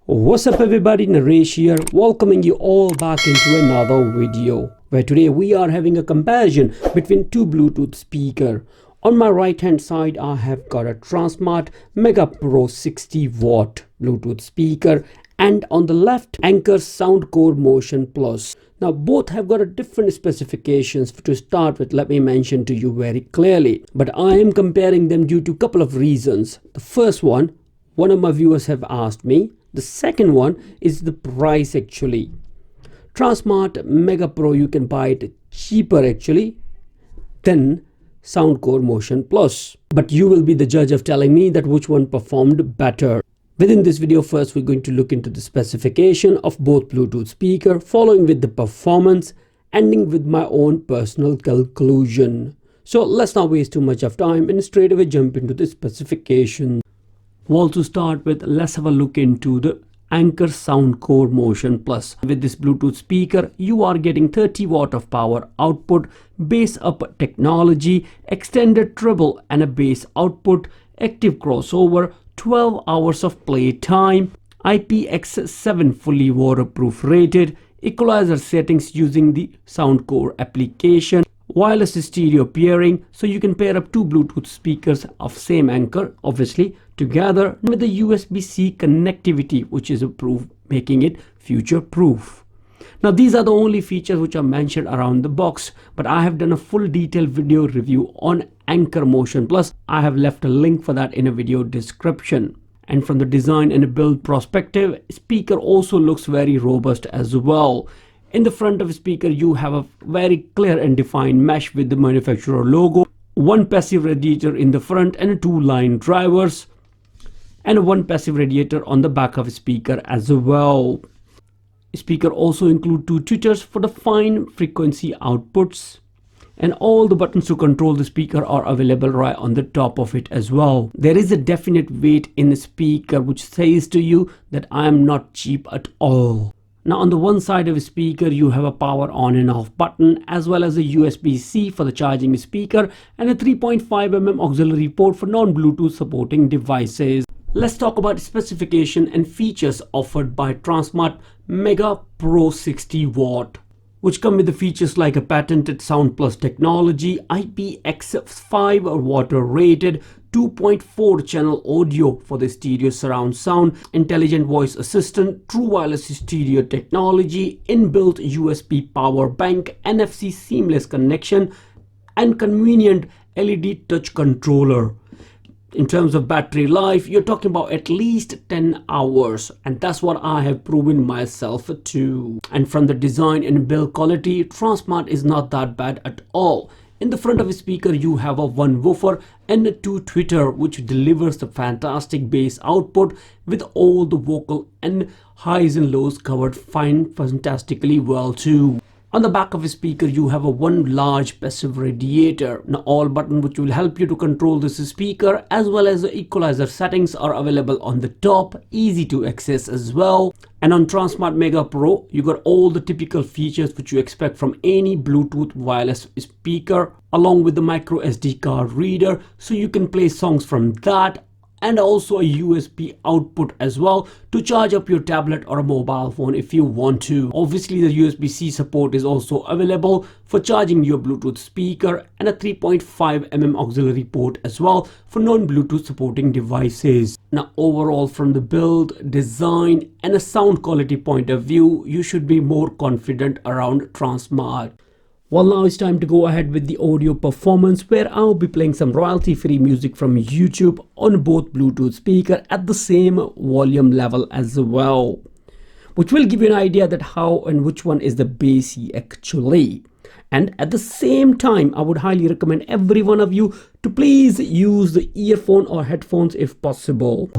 What's up everybody, Naresh here, welcoming you all back into another video where today we are having a comparison between two Bluetooth speaker. On my right hand side I have got a Transmart Mega Pro 60 watt Bluetooth speaker, and on the left Anker Soundcore Motion Plus. Now both have got a different specifications. To start with, let me mention to you very clearly, but I am comparing them due to a couple of reasons. The first one of my viewers have asked me. The second one is the price actually. Transmart Mega Pro, you can buy it cheaper actually than Soundcore Motion Plus. But you will be the judge of telling me that which one performed better. Within this video, first we're going to look into the specification of both Bluetooth speaker, following with the performance, ending with my own personal conclusion. So let's not waste too much of time and straight away jump into the specification. Well, to start with, let's have a look into the Anker Soundcore Motion Plus. With this Bluetooth speaker, you are getting 30 watt of power output, bass up technology, extended treble and a bass output, active crossover, 12 hours of play time, IPX7 fully waterproof rated, equalizer settings using the Soundcore application, wireless stereo pairing, so you can pair up two Bluetooth speakers of same Anker obviously together with the USB-C connectivity, which is approved, making it future proof. Now these are the only features which are mentioned around the box, but I have done a full detailed video review on Anker Motion Plus. I have left a link for that in a video description. And from the design and build perspective, speaker also looks very robust as well. In the front of the speaker, you have a very clear and defined mesh with the manufacturer logo, one passive radiator in the front and two line drivers, and one passive radiator on the back of the speaker as well. Speaker also include two tweeters for the fine frequency outputs, and all the buttons to control the speaker are available right on the top of it as well. There is a definite weight in the speaker which says to you that I am not cheap at all. Now on the one side of the speaker you have a power on and off button, as well as a USB-C for the charging speaker and a 3.5mm auxiliary port for non-Bluetooth supporting devices. Let's talk about specification and features offered by Transmart Mega Pro 60 watt, which come with the features like a patented Sound Plus technology, IPX5 water rated, 2.4 channel audio for the stereo surround sound, intelligent voice assistant, true wireless stereo technology, inbuilt USB power bank, NFC seamless connection, and convenient LED touch controller. In terms of battery life, you're talking about at least 10 hours, and that's what I have proven myself too. And from the design and build quality, Transmart is not that bad at all. In the front of the speaker you have a one woofer and a two tweeter, which delivers the fantastic bass output with all the vocal and highs and lows covered fantastically well too. On the back of the speaker you have a one large passive radiator. Now all button which will help you to control this speaker, as well as the equalizer settings, are available on the top, easy to access as well. And on Transmart Mega Pro you got all the typical features which you expect from any Bluetooth wireless speaker, along with the micro SD card reader, so you can play songs from that, and also a USB output as well to charge up your tablet or a mobile phone if you want to. Obviously the USB-C support is also available for charging your Bluetooth speaker, and a 3.5mm auxiliary port as well for non-Bluetooth supporting devices. Now overall, from the build, design and a sound quality point of view, you should be more confident around Transmart. Well, now it's time to go ahead with the audio performance, where I'll be playing some royalty-free music from YouTube on both Bluetooth speaker at the same volume level as well, which will give you an idea that how and which one is the bassy actually. And at the same time, I would highly recommend every one of you to please use the earphone or headphones if possible.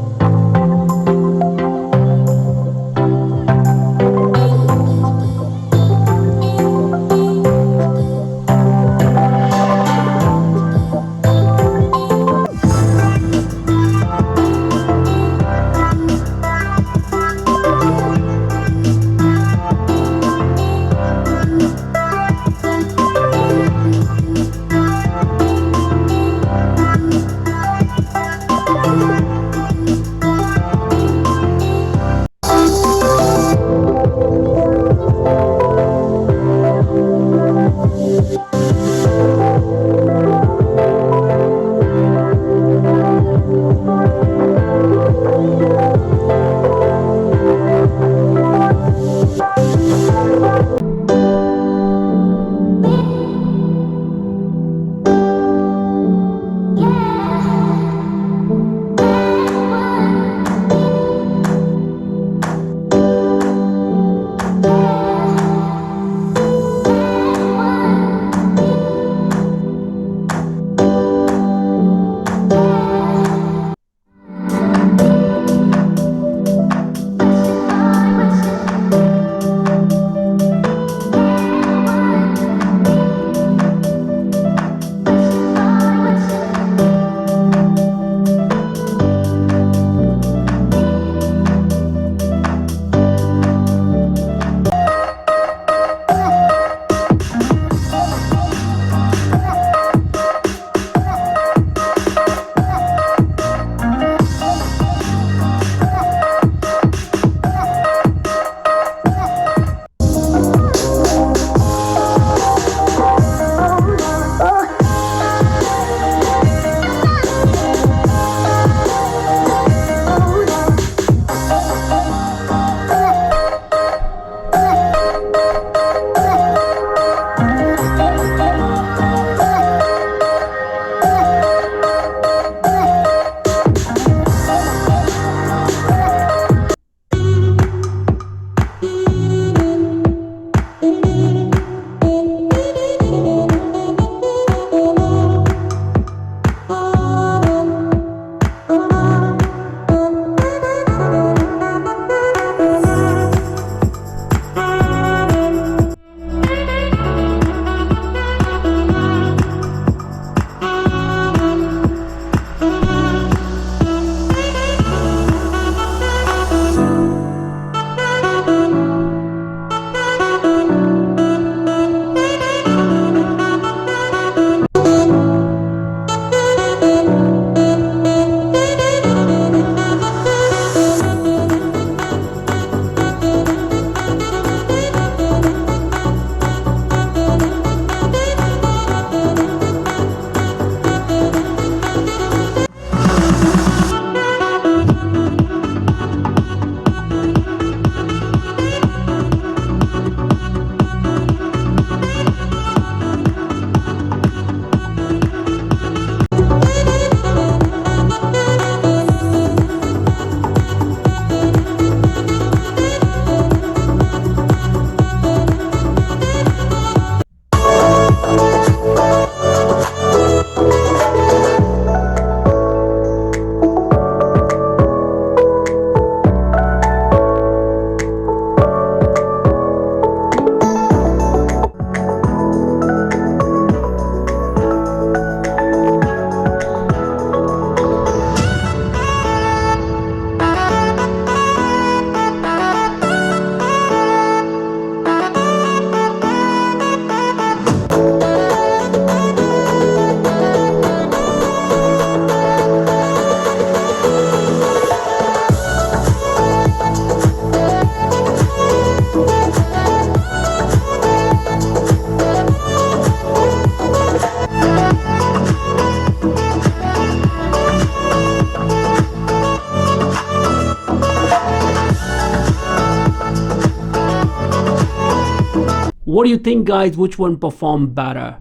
What do you think, guys? Which one performed better?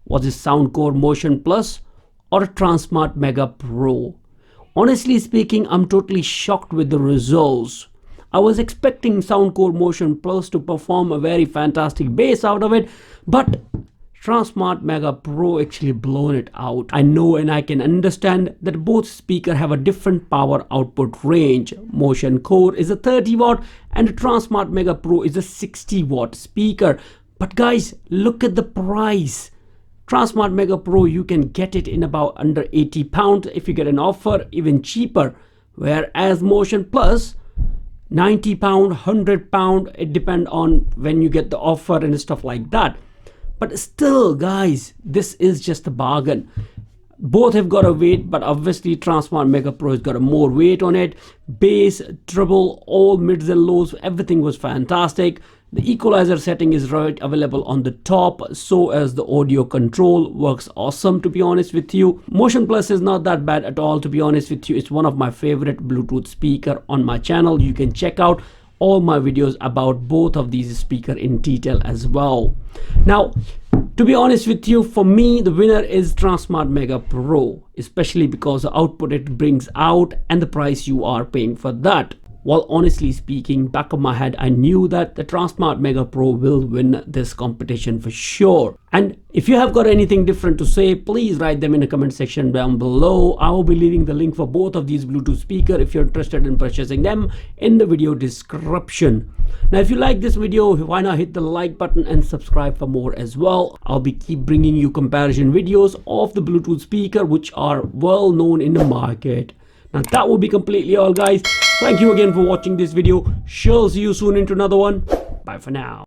Was it Soundcore Motion Plus or a Transmart Mega Pro? Honestly speaking, I'm totally shocked with the results. I was expecting Soundcore Motion Plus to perform a very fantastic bass out of it, but Transmart Mega Pro actually blown it out. I know and I can understand that both speakers have a different power output range. Motion Core is a 30 watt and the Transmart Mega Pro is a 60 watt speaker. But guys, look at the price. Transmart Mega Pro, you can get it in about under £80 if you get an offer, even cheaper. Whereas Motion Plus, £90, £100, it depends on when you get the offer and stuff like that. But still, guys, this is just a bargain. Both have got a weight, but obviously Transmart Mega Pro has got a more weight on it. Bass, treble, all mids and lows, everything was fantastic. The equalizer setting is right available on the top, so as the audio control works awesome, to be honest with you. Motion Plus is not that bad at all, to be honest with you. It's one of my favorite Bluetooth speaker on my channel. You can check out all my videos about both of these speakers in detail as well. Now, to be honest with you, for me, the winner is Transmart Mega Pro, especially because the output it brings out and the price you are paying for that. While honestly speaking, back of my head, I knew that the Transmart Mega Pro will win this competition for sure. And if you have got anything different to say, please write them in the comment section down below. I will be leaving the link for both of these Bluetooth speakers if you're interested in purchasing them in the video description. Now, if you like this video, why not hit the like button and subscribe for more as well. I'll be keep bringing you comparison videos of the Bluetooth speaker which are well known in the market. Now, that will be completely all, guys. Thank you again for watching this video. Sure, see you soon into another one. Bye for now.